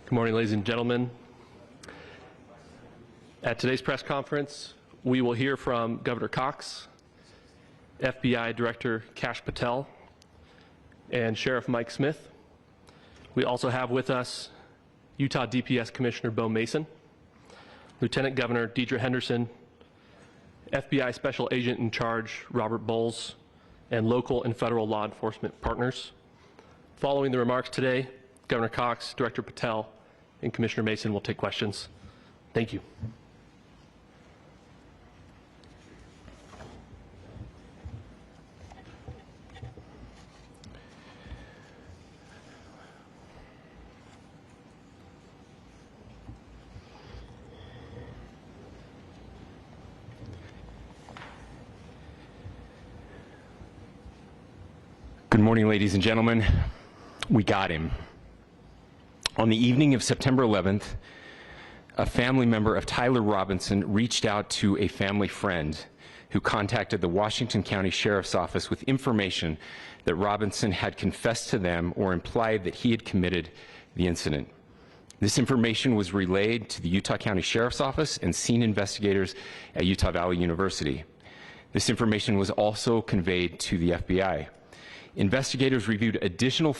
Good morning, ladies and gentlemen. At today's press conference, we will hear from Governor Cox, FBI Director Kash Patel, and Sheriff Mike Smith. We also have with us Utah DPS Commissioner Bo Mason, Lieutenant Governor Deidre Henderson, FBI Special Agent in Charge Robert Bowles, and local and federal law enforcement partners. Following the remarks today, Governor Cox, Director Patel, and Commissioner Mason will take questions. Thank you. Good morning, ladies and gentlemen. We got him. On the evening of September 11th, a family member of Tyler Robinson reached out to a family friend who contacted the Washington County Sheriff's Office with information that Robinson had confessed to them or implied that he had committed the incident. This information was relayed to the Utah County Sheriff's Office and scene investigators at Utah Valley University. This information was also conveyed to the FBI. Investigators reviewed additional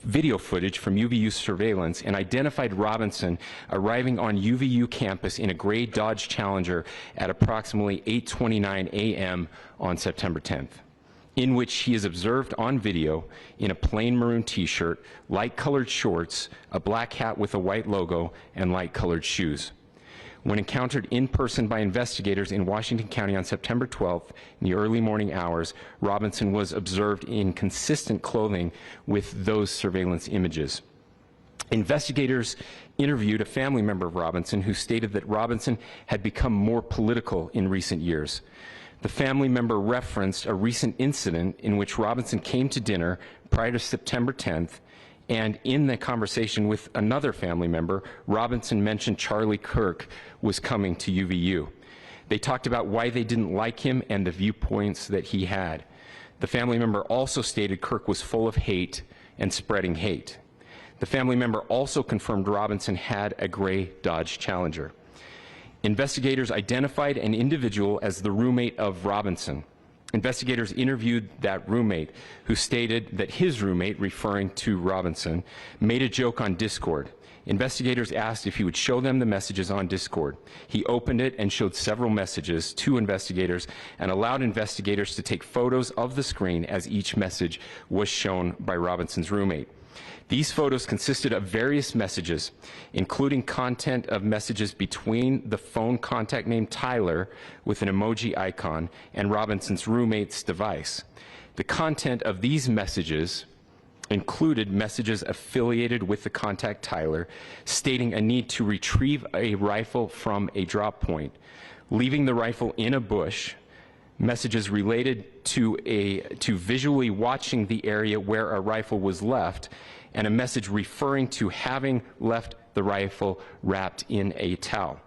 video footage from UVU surveillance and identified Robinson arriving on UVU campus in a gray Dodge Challenger at approximately 8:29 a.m. on September 10th, in which he is observed on video in a plain maroon t-shirt, light-colored shorts, a black hat with a white logo, and light-colored shoes. When encountered in person by investigators in Washington County on September 12th in the early morning hours, Robinson was observed in consistent clothing with those surveillance images. Investigators interviewed a family member of Robinson who stated that Robinson had become more political in recent years. The family member referenced a recent incident in which Robinson came to dinner prior to September 10th, and in the conversation with another family member, Robinson mentioned Charlie Kirk was coming to UVU. They talked about why they didn't like him and the viewpoints that he had. The family member also stated Kirk was full of hate and spreading hate. The family member also confirmed Robinson had a gray Dodge Challenger. Investigators identified an individual as the roommate of Robinson. Investigators interviewed that roommate, who stated that his roommate, referring to Robinson, made a joke on Discord. Investigators asked if he would show them the messages on Discord. He opened it and showed several messages to investigators and allowed investigators to take photos of the screen as each message was shown by Robinson's roommate. These photos consisted of various messages, including content of messages between the phone contact named Tyler with an emoji icon and Robinson's roommate's device. The content of these messages included messages affiliated with the contact Tyler, stating a need to retrieve a rifle from a drop point, leaving the rifle in a bush, messages related to visually watching the area where a rifle was left, and a message referring to having left the rifle wrapped in a towel.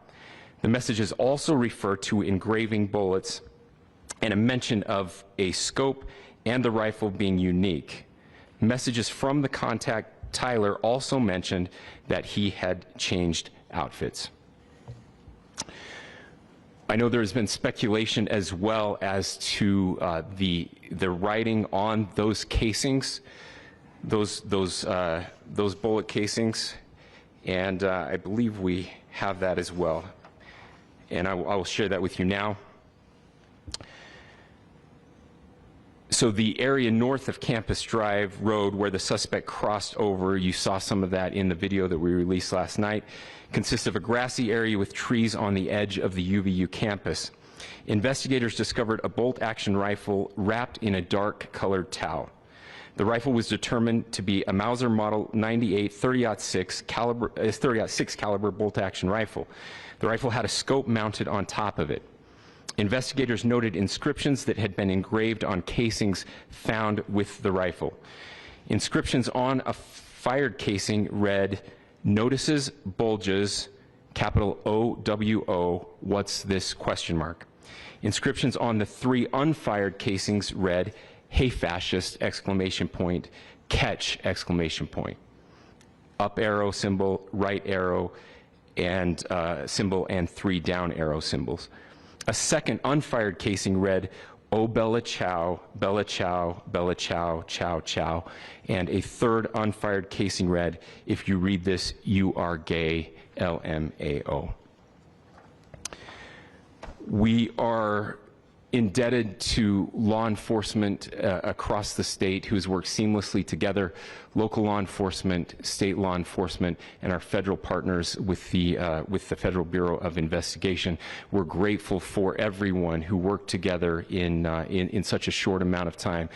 The messages also refer to engraving bullets and a mention of a scope and the rifle being unique. Messages from the contact Tyler also mentioned that he had changed outfits. I know there has been speculation as well as to the writing on those casings, those bullet casings, and I believe we have that as well, and I will share that with you now. So the area north of Campus Drive Road where the suspect crossed over, you saw some of that in the video that we released last night, consists of a grassy area with trees on the edge of the UVU campus. Investigators discovered a bolt-action rifle wrapped in a dark-colored towel. The rifle was determined to be a Mauser Model 98 30-06 caliber bolt-action rifle. The rifle had a scope mounted on top of it. Investigators noted inscriptions that had been engraved on casings found with the rifle. Inscriptions on a fired casing read, "Notices, bulges, capital OWO, what's this, question mark." Inscriptions on the 3 unfired casings read, "Hey fascist, exclamation point, catch, exclamation point." up arrow symbol, right arrow, and symbol, and 3 down arrow symbols. A second unfired casing read, "Oh Bella Chow, Bella Chow, Bella Chow, Chow Chow," and a third unfired casing read, "If you read this, you are gay, LMAO." We are indebted to law enforcement across the state who has worked seamlessly together, local law enforcement, state law enforcement, and our federal partners with the Federal Bureau of Investigation. We're grateful for everyone who worked together in such a short amount of time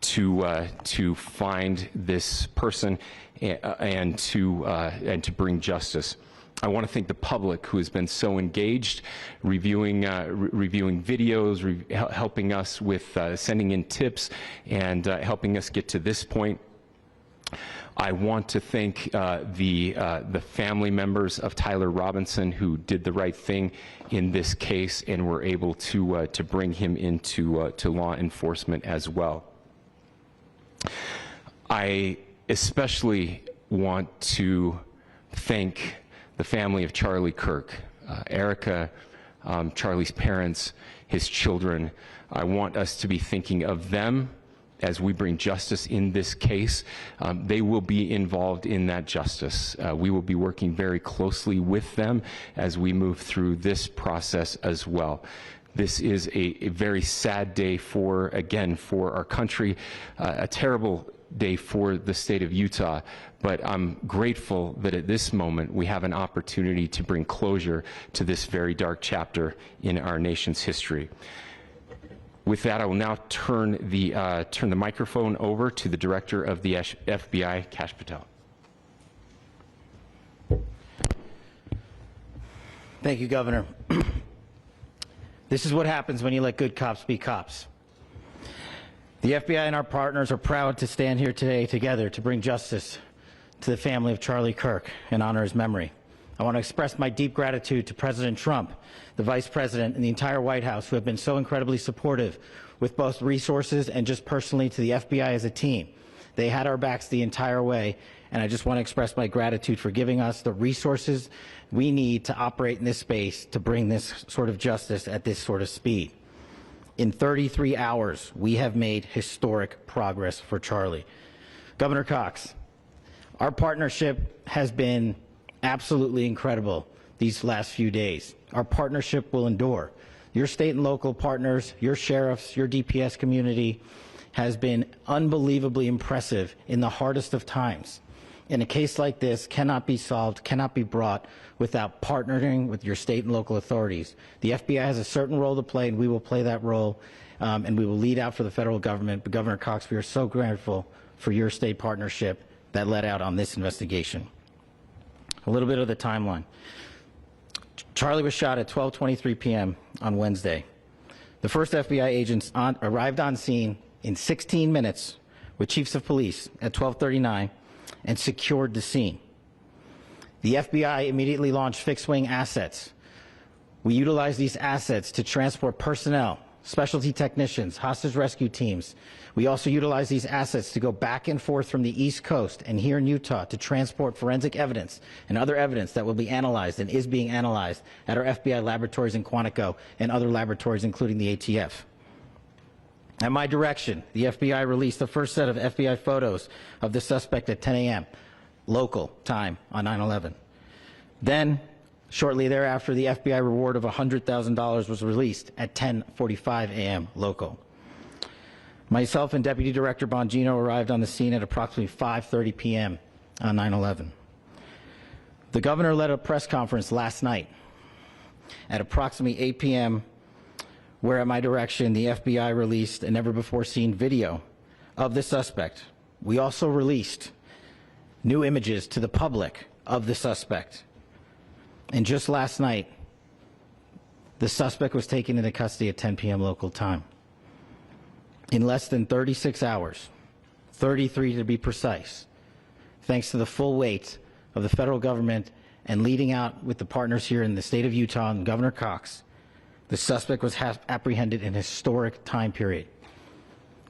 to find this person and to bring justice. I want to thank the public who has been so engaged, reviewing videos, helping us with sending in tips, and helping us get to this point. I want to thank the family members of Tyler Robinson who did the right thing in this case and were able to bring him into to law enforcement as well. I especially want to thank the family of Charlie Kirk, Erica, Charlie's parents, his children. I want us to be thinking of them as we bring justice in this case. They will be involved in that justice. We will be working very closely with them as we move through this process as well. This is a very sad day for our country, a terrible day for the state of Utah, but I'm grateful that at this moment we have an opportunity to bring closure to this very dark chapter in our nation's history. With that, I will now turn the microphone over to the Director of the FBI, Kash Patel. Thank you, Governor. This is what happens when you let good cops be cops. The FBI and our partners are proud to stand here today together to bring justice to the family of Charlie Kirk and honor his memory. I want to express my deep gratitude to President Trump, the Vice President, and the entire White House who have been so incredibly supportive with both resources and just personally to the FBI as a team. They had our backs the entire way, and I just want to express my gratitude for giving us the resources we need to operate in this space to bring this sort of justice at this sort of speed. In 33 hours, we have made historic progress for Charlie. Governor Cox, our partnership has been absolutely incredible these last few days. Our partnership will endure. Your state and local partners, your sheriffs, your DPS community has been unbelievably impressive in the hardest of times. And a case like this cannot be solved, cannot be brought without partnering with your state and local authorities. The FBI has a certain role to play, and we will play that role, and we will lead out for the federal government. But Governor Cox, we are so grateful for your state partnership that led out on this investigation. A little bit of the timeline. Charlie was shot at 12:23 p.m. on Wednesday. The first FBI agents arrived on scene in 16 minutes with chiefs of police at 12:39 and secured the scene. The FBI immediately launched fixed-wing assets. We utilized these assets to transport personnel, specialty technicians, hostage rescue teams. We also utilized these assets to go back and forth from the East Coast and here in Utah to transport forensic evidence and other evidence that will be analyzed and is being analyzed at our FBI laboratories in Quantico and other laboratories, including the ATF. At my direction, the FBI released the first set of FBI photos of the suspect at 10 a.m. local time on 9/11. Then, shortly thereafter, the FBI reward of $100,000 was released at 10:45 a.m. local. Myself and Deputy Director Bongino arrived on the scene at approximately 5:30 p.m. on 9/11. The governor led a press conference last night at approximately 8 p.m. where at my direction the FBI released a never-before-seen video of the suspect. We also released new images to the public of the suspect. And just last night, the suspect was taken into custody at 10 p.m. local time. In less than 36 hours, 33 to be precise, thanks to the full weight of the federal government and leading out with the partners here in the state of Utah and Governor Cox, the suspect was apprehended in a historic time period.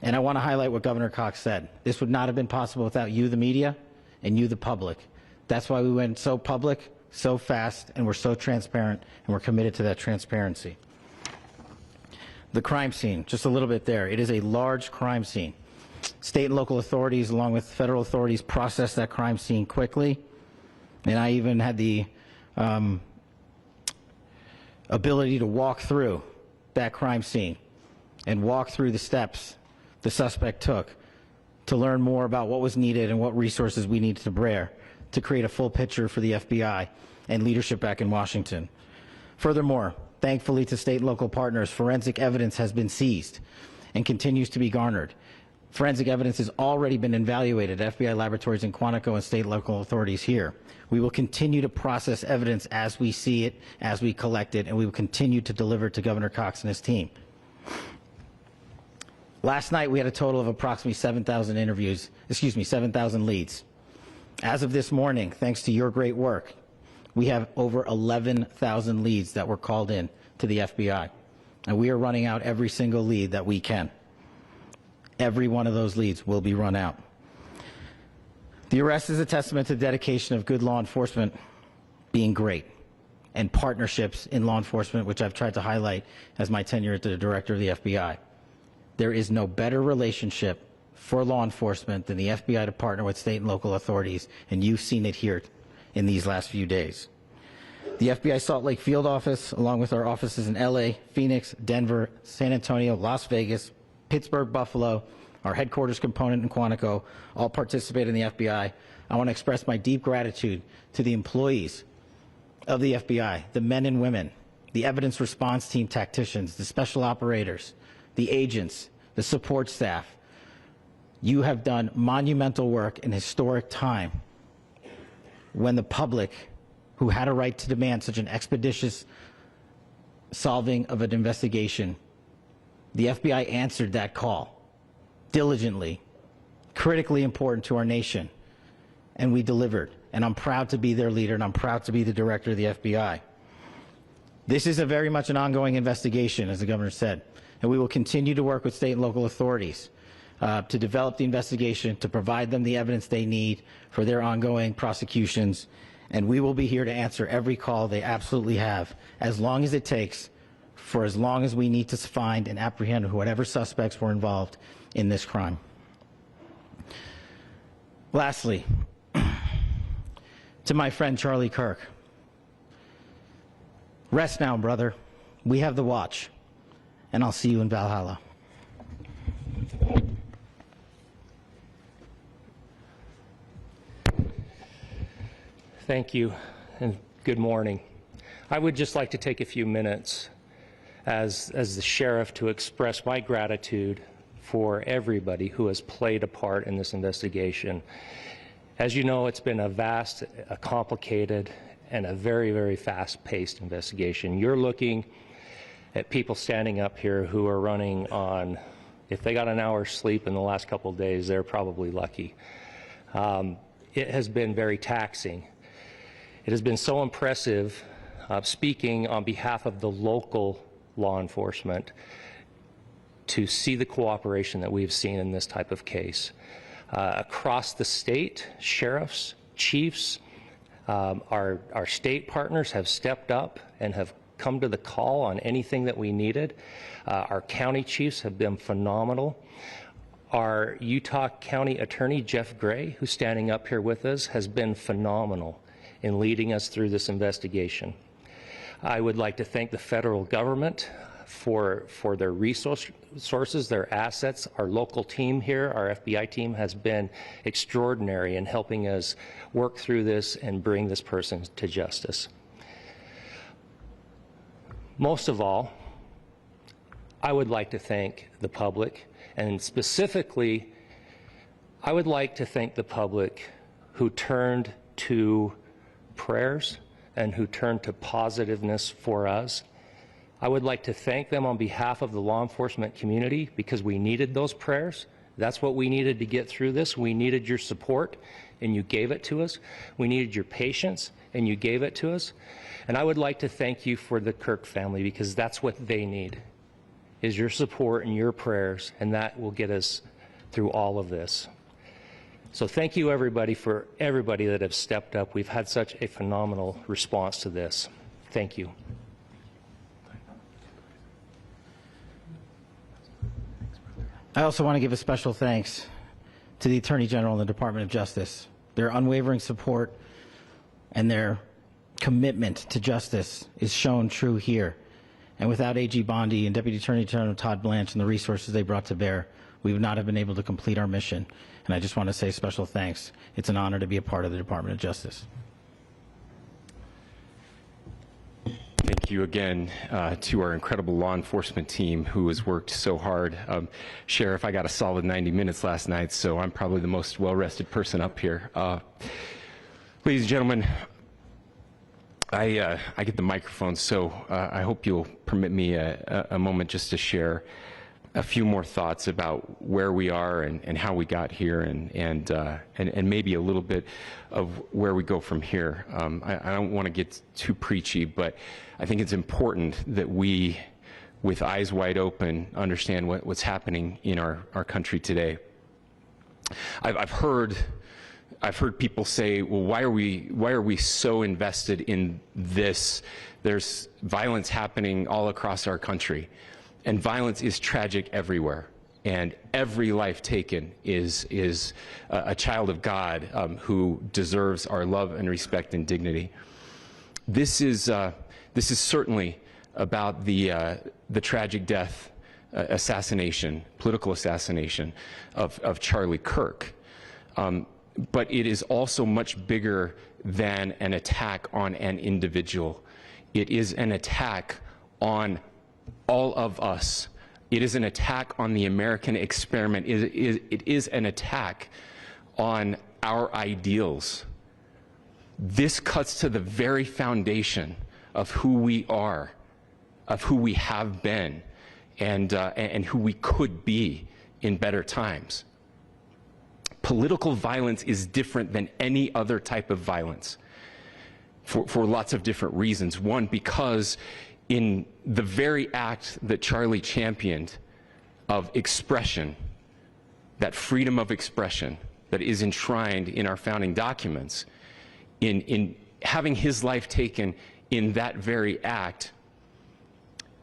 And I want to highlight what Governor Cox said. This would not have been possible without you, the media, and you, the public. That's why we went so public, so fast, and we're so transparent, and we're committed to that transparency. The crime scene, just a little bit there. It is a large crime scene. State and local authorities, along with federal authorities, processed that crime scene quickly. And I even had the ability to walk through that crime scene and walk through the steps the suspect took to learn more about what was needed and what resources we needed to bear to create a full picture for the FBI and leadership back in Washington. Furthermore, thankfully to state and local partners, forensic evidence has been seized and continues to be garnered. Forensic evidence has already been evaluated at FBI laboratories in Quantico and state and local authorities here. We will continue to process evidence as we see it, as we collect it, and we will continue to deliver to Governor Cox and his team. Last night, we had a total of approximately 7,000 leads. As of this morning, thanks to your great work, we have over 11,000 leads that were called in to the FBI, and we are running out every single lead that we can. Every one of those leads will be run out. The arrest is a testament to the dedication of good law enforcement being great, and partnerships in law enforcement, which I've tried to highlight as my tenure as the director of the FBI. There is no better relationship for law enforcement than the FBI to partner with state and local authorities, and you've seen it here in these last few days. The FBI Salt Lake Field Office, along with our offices in LA, Phoenix, Denver, San Antonio, Las Vegas, Pittsburgh, Buffalo, our headquarters component in Quantico, all participate in the FBI. I want to express my deep gratitude to the employees of the FBI, the men and women, the evidence response team tacticians, the special operators, the agents, the support staff. You have done monumental work in historic time when the public, who had a right to demand such an expeditious solving of an investigation, the FBI answered that call diligently, critically important to our nation, and we delivered. And I'm proud to be their leader, and I'm proud to be the director of the FBI. This is very much an ongoing investigation, as the governor said, and we will continue to work with state and local authorities to develop the investigation, to provide them the evidence they need for their ongoing prosecutions, and we will be here to answer every call they absolutely have, as long as it takes, for as long as we need to find and apprehend whatever suspects were involved in this crime. Lastly, to my friend Charlie Kirk, rest now, brother. We have the watch, and I'll see you in Valhalla. Thank you, and good morning. I would just like to take a few minutes as the sheriff to express my gratitude for everybody who has played a part in this investigation. As you know, it's been a vast, a complicated, and a very, very fast-paced investigation. You're looking at people standing up here who are running on, if they got an hour's sleep in the last couple of days, they're probably lucky. It has been very taxing. It has been so impressive, speaking on behalf of the local law enforcement, to see the cooperation that we've seen in this type of case. Across the state, sheriffs, chiefs, our state partners have stepped up and have come to the call on anything that we needed. Our county chiefs have been phenomenal. Our Utah County Attorney, Jeff Gray, who's standing up here with us, has been phenomenal in leading us through this investigation. I would like to thank the federal government for their resources, their assets. Our local team here, our FBI team, has been extraordinary in helping us work through this and bring this person to justice. Most of all, I would like to thank the public, and specifically, I would like to thank the public who turned to prayers and who turned to positiveness for us. I would like to thank them on behalf of the law enforcement community, because we needed those prayers. That's what we needed to get through this. We needed your support, and you gave it to us. We needed your patience, and you gave it to us. And I would like to thank you for the Kirk family, because that's what they need, is your support and your prayers, and that will get us through all of this. So thank you, everybody, for everybody that have stepped up. We've had such a phenomenal response to this. Thank you. I also want to give a special thanks to the Attorney General and the Department of Justice. Their unwavering support and their commitment to justice is shown true here. And without AG Bondi and Deputy Attorney General Todd Blanche and the resources they brought to bear, we would not have been able to complete our mission. And I just want to say special thanks. It's an honor to be a part of the Department of Justice. Thank you again to our incredible law enforcement team who has worked so hard. Sheriff, I got a solid 90 minutes last night, so I'm probably the most well-rested person up here. Ladies and gentlemen, I get the microphone, so I hope you'll permit me a moment just to share a few more thoughts about where we are and how we got here, and maybe a little bit of where we go from here. I don't want to get too preachy, but I think it's important that we, with eyes wide open, understand what's happening in our country today. I've heard people say, well, why are we so invested in this? There's violence happening all across our country, and violence is tragic everywhere. And every life taken is a child of God who deserves our love and respect and dignity. This is certainly about the tragic death, political assassination of Charlie Kirk. But it is also much bigger than an attack on an individual. It is an attack on all of us. It is an attack on the American experiment. It is an attack on our ideals. This cuts to the very foundation of who we are, of who we have been, and who we could be in better times. Political violence is different than any other type of violence for lots of different reasons. One, because in the very act that Charlie championed of expression, that freedom of expression that is enshrined in our founding documents, in having his life taken in that very act,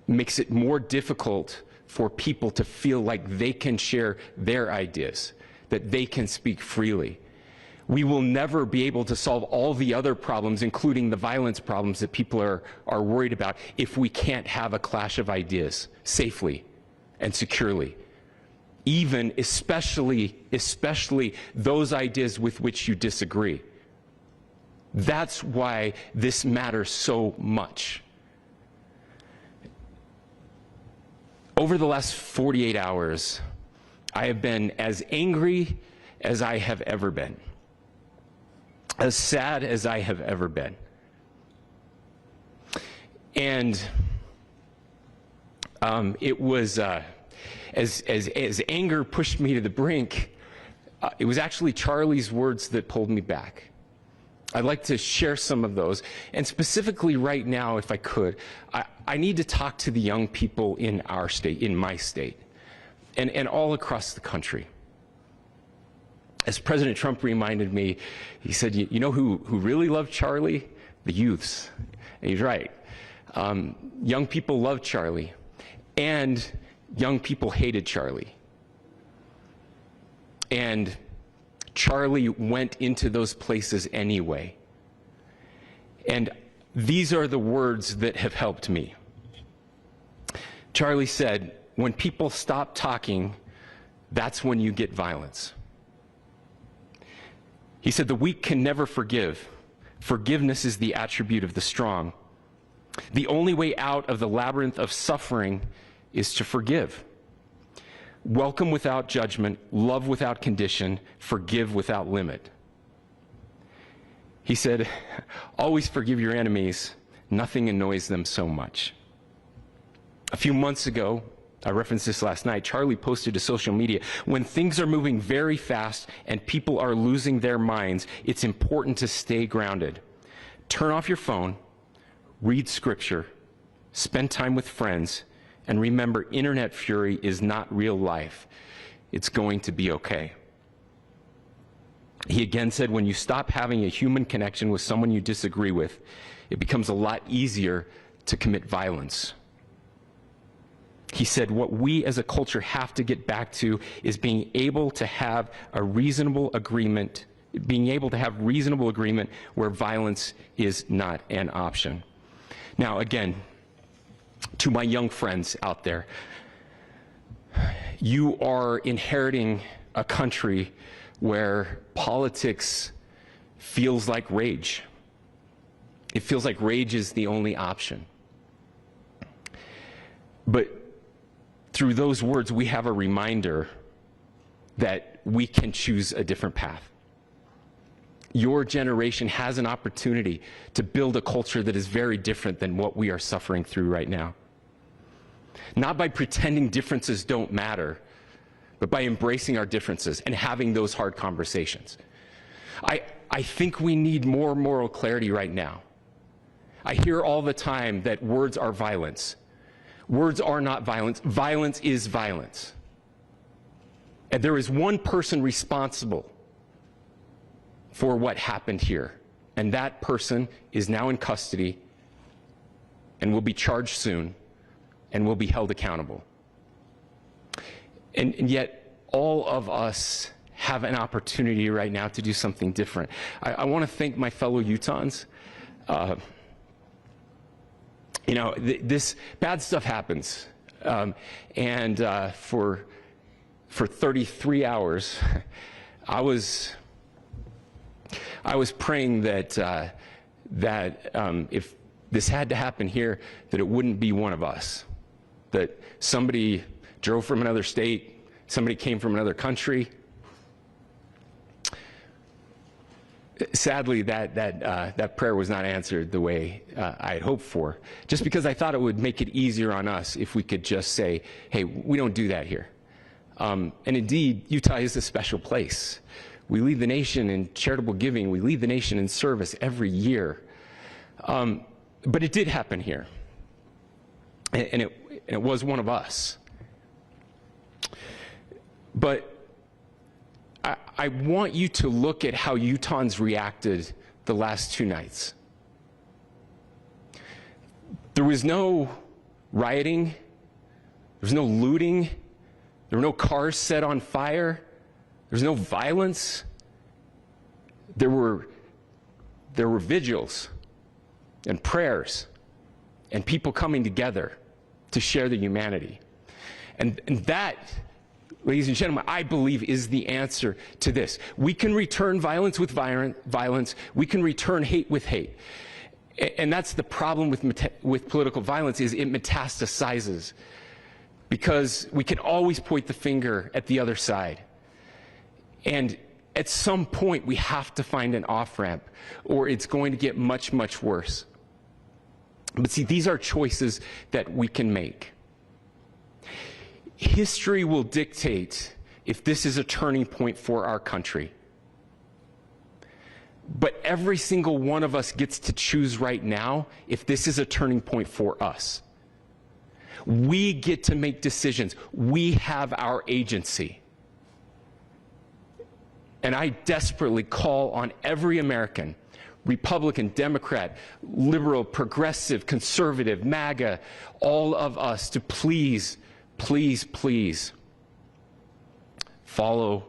makes it more difficult for people to feel like they can share their ideas, that they can speak freely. We will never be able to solve all the other problems, including the violence problems that people are worried about, if we can't have a clash of ideas safely and securely. Especially those ideas with which you disagree. That's why this matters so much. Over the last 48 hours, I have been as angry as I have ever been, as sad as I have ever been. And it was, as anger pushed me to the brink, it was actually Charlie's words that pulled me back. I'd like to share some of those. And specifically right now, if I could, I need to talk to the young people in our state, in my state, and all across the country. As President Trump reminded me, he said, you know who really loved Charlie? The youths. And he's right. Young people loved Charlie, and young people hated Charlie. And Charlie went into those places anyway. And these are the words that have helped me. Charlie said, when people stop talking, that's when you get violence. He said, the weak can never forgive. Forgiveness is the attribute of the strong. The only way out of the labyrinth of suffering is to forgive. Welcome without judgment, love without condition, forgive without limit. He said, always forgive your enemies. Nothing annoys them so much. A few months ago, I referenced this last night, Charlie posted to social media, when things are moving very fast and people are losing their minds, it's important to stay grounded. Turn off your phone, read scripture, spend time with friends, and remember, internet fury is not real life. It's going to be okay. He again said, when you stop having a human connection with someone you disagree with, it becomes a lot easier to commit violence. He said, what we as a culture have to get back to is being able to have a reasonable agreement, where violence is not an option. Now, again, to my young friends out there, you are inheriting a country where politics feels like rage. It feels like rage is the only option. But through those words, we have a reminder that we can choose a different path. Your generation has an opportunity to build a culture that is very different than what we are suffering through right now. Not by pretending differences don't matter, but by embracing our differences and having those hard conversations. I think we need more moral clarity right now. I hear all the time that words are violence. Words are not violence. Violence is violence. And there is one person responsible for what happened here. And that person is now in custody and will be charged soon and will be held accountable. And yet, all of us have an opportunity right now to do something different. I want to thank my fellow Utahns. This bad stuff happens. For 33 hours, I was praying that if this had to happen here, that it wouldn't be one of us. That somebody drove from another state, somebody came from another country. Sadly, that prayer was not answered the way I had hoped for, just because I thought it would make it easier on us if we could just say, hey, we don't do that here. And indeed, Utah is a special place. We lead the nation in charitable giving. We lead the nation in service every year. But it did happen here. And it was one of us. But I want you to look at how Utahns reacted the last 2 nights. There was no rioting. There was no looting. There were no cars set on fire. There was no violence. There were vigils and prayers and people coming together to share the humanity. And that, ladies and gentlemen, I believe is the answer to this. We can return violence with violence. We can return hate with hate. And that's the problem with political violence, is it metastasizes. Because we can always point the finger at the other side. And at some point, we have to find an off-ramp, or it's going to get much, much worse. But see, these are choices that we can make. History will dictate if this is a turning point for our country. But every single one of us gets to choose right now if this is a turning point for us. We get to make decisions. We have our agency. And I desperately call on every American, Republican, Democrat, liberal, progressive, conservative, MAGA, all of us to please, please, please follow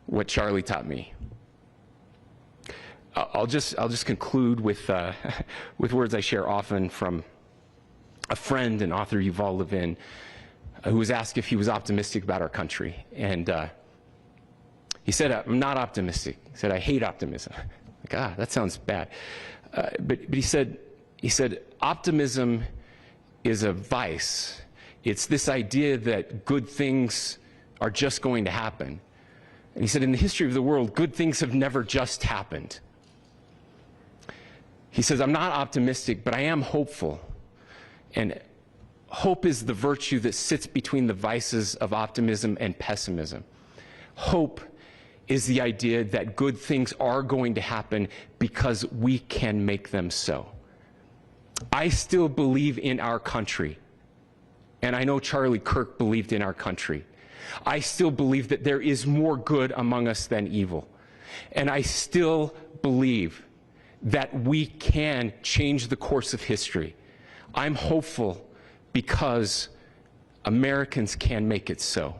what Charlie taught me. I'll just conclude with words I share often from a friend and author, Yuval Levin, who was asked if he was optimistic about our country. And he said, I'm not optimistic. He said, I hate optimism. Like, that sounds bad. But he said, optimism is a vice. It's this idea that good things are just going to happen. And he said, in the history of the world, good things have never just happened. He says, I'm not optimistic, but I am hopeful. And hope is the virtue that sits between the vices of optimism and pessimism. Hope is the idea that good things are going to happen because we can make them so. I still believe in our country. And I know Charlie Kirk believed in our country. I still believe that there is more good among us than evil. And I still believe that we can change the course of history. I'm hopeful because Americans can make it so.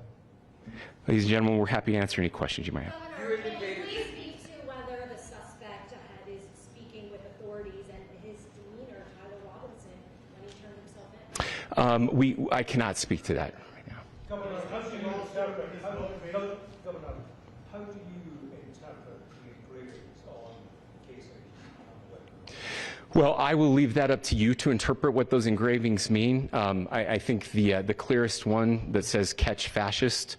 Ladies and gentlemen, we're happy to answer any questions you might have. Governor, can you speak to whether the suspect is speaking with authorities and his demeanor, Tyler Robinson, when he turned himself in? I cannot speak to that right now. Governor, how do you interpret the engravings on casing? Well, I will leave that up to you to interpret what those engravings mean. I think the clearest one that says "catch fascist,"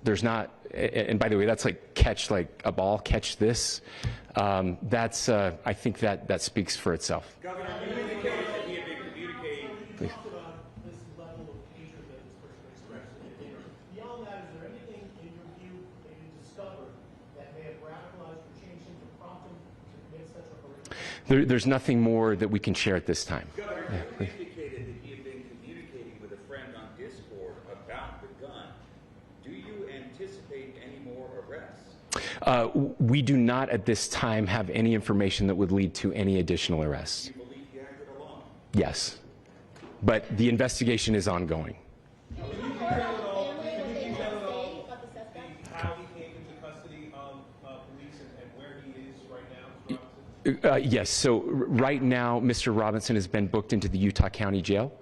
there's not, and by the way, that's like catch like a ball, catch this. That's I think that speaks for itself. Governor, you indicated that he had been communicating. Please. This level of hatred that this person expressed. Beyond that, is there anything in your view that you discovered that may have radicalized or changed him to prompt him to commit such a horrific? There's nothing more that we can share at this time. Governor, you indicated that he had been communicating with a friend on Discord about the gun. Do you anticipate any more arrests? We do not at this time have any information that would lead to any additional arrests. Do you believe he acted alone? Yes, but the investigation is ongoing. How he came into custody of police and where he is right now? Yes, so right now, Mr. Robinson has been booked into the Utah County Jail.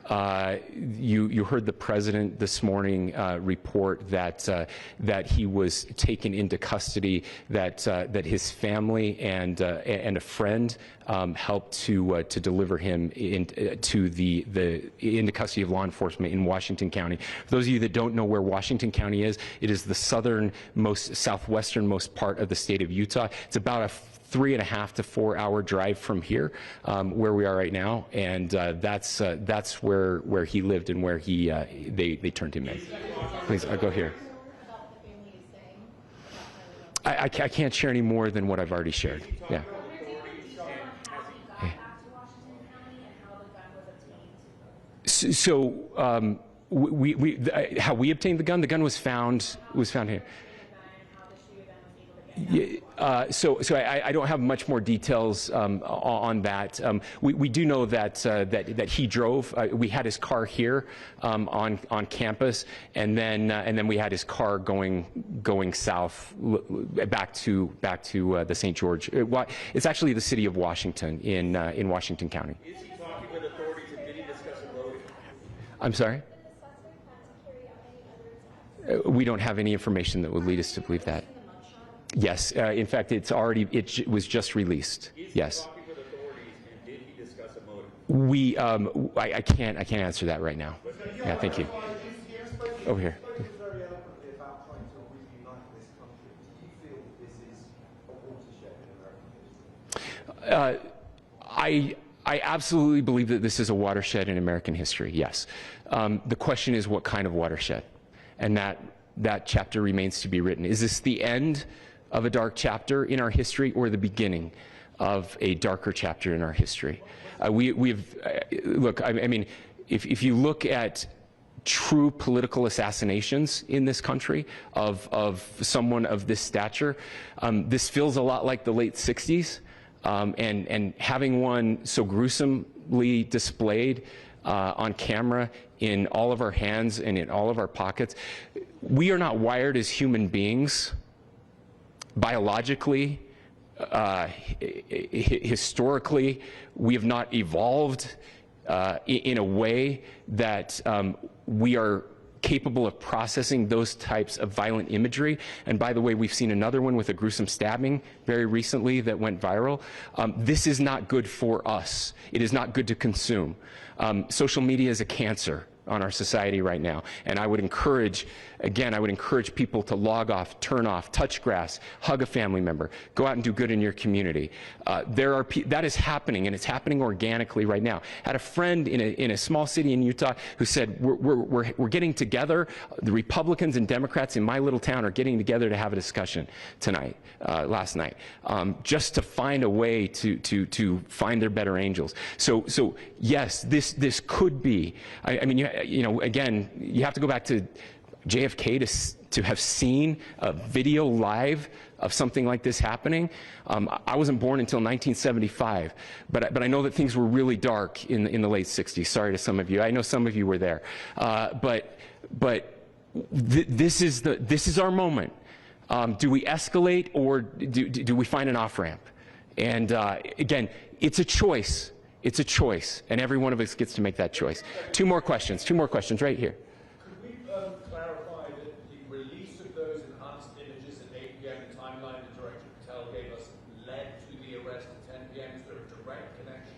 You heard the president this morning report that he was taken into custody, that his family and a friend helped to deliver him into custody of law enforcement in Washington County. For those of you that don't know where Washington County is, it is the southwesternmost part of the state of Utah. It's about a 3.5 to 4 hour drive from here, where we are right now, and that's where he lived and where they turned him in. Please, I'll go here. I can't share any more than what I've already shared. Yeah. So how we obtained the gun? The gun was found here. So I don't have much more details on that. We do know that he drove. We had his car here on campus, and then we had his car going south back to the St. George. It's actually the city of Washington in Washington County. Is he talking with authorities and did he discuss a motive? I'm sorry? We don't have any information that would lead us to believe that. Yes, in fact, it was just released. Yes. Is he talking with authorities and did he discuss a motive? I can't answer that right now. Yeah, thank you. Over here. I absolutely believe that this is a watershed in American history, yes. The question is what kind of watershed? And that chapter remains to be written. Is this the end of a dark chapter in our history or the beginning of a darker chapter in our history? Look, I mean, if you look at true political assassinations in this country of someone of this stature, this feels a lot like the late 60s. And having one so gruesomely displayed on camera in all of our hands and in all of our pockets, we are not wired as human beings, biologically, historically. We have not evolved in a way that we are capable of processing those types of violent imagery. And by the way, we've seen another one with a gruesome stabbing very recently that went viral. This is not good for us. It is not good to consume. Social media is a cancer on our society right now. And I would encourage, again, people to log off, turn off, touch grass, hug a family member, go out and do good in your community. That is happening, and it's happening organically right now. I had a friend in a small city in Utah who said, we're getting together, the Republicans and Democrats in my little town are getting together to have a discussion tonight, last night, just to find a way to find their better angels. So yes, this could be, I mean, again, you have to go back to JFK to have seen a video live of something like this happening. I wasn't born until 1975, but I know that things were really dark in the late 60s. Sorry to some of you. I know some of you were there. This is our moment. Do we escalate, or do we find an off-ramp? And again, it's a choice. It's a choice, and every one of us gets to make that choice. Two more questions right here. Could we clarify that the release of those enhanced images at 8 p.m., the timeline that Director Patel gave us, led to the arrest at 10 p.m.? Is there a direct connection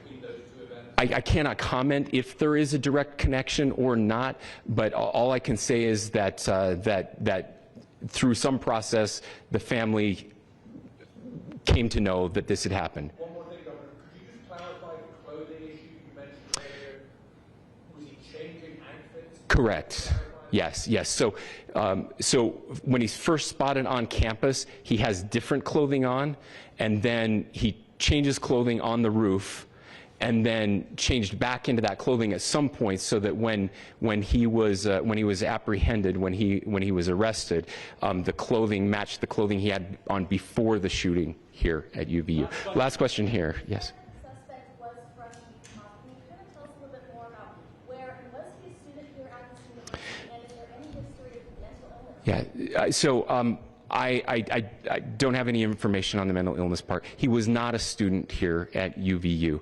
between those two events? I cannot comment if there is a direct connection or not, but all I can say is that that through some process, the family came to know that this had happened. One more thing, Governor. Could you just clarify the clothing issue you mentioned earlier? Was he changing outfits? Correct. Yes, yes. So, so when he's first spotted on campus, he has different clothing on, and then he changes clothing on the roof, and then changed back into that clothing at some point, so that when he was apprehended, when he was arrested, the clothing matched the clothing he had on before the shooting here at UVU. Last question here. Yes. The suspect was from Utah. Can you kind of tell us a little bit more about where, and was he a student here at the scene, and is there any history of mental illness? Yeah. So. I don't have any information on the mental illness part. He was not a student here at UVU.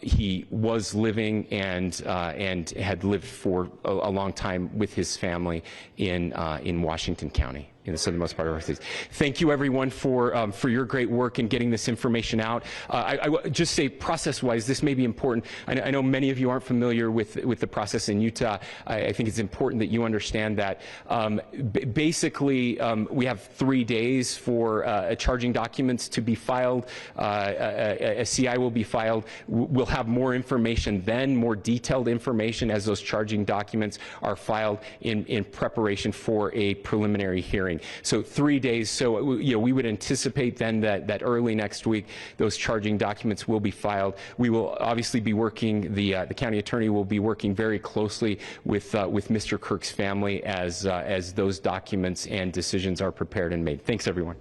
He was living and had lived for a long time with his family in Washington County, in the southernmost part of our state. Thank you, everyone, for your great work in getting this information out. I will just say, process-wise, this may be important. I know many of you aren't familiar with the process in Utah. I think it's important that you understand that. Basically, we have 3 days for charging documents to be filed. A CI will be filed. We'll have more information then, more detailed information, as those charging documents are filed in preparation for a preliminary hearing. So 3 days. So we would anticipate then that early next week those charging documents will be filed. We will obviously be working. The county attorney will be working very closely with Mr. Kirk's family as those documents and decisions are prepared and made. Thanks, everyone.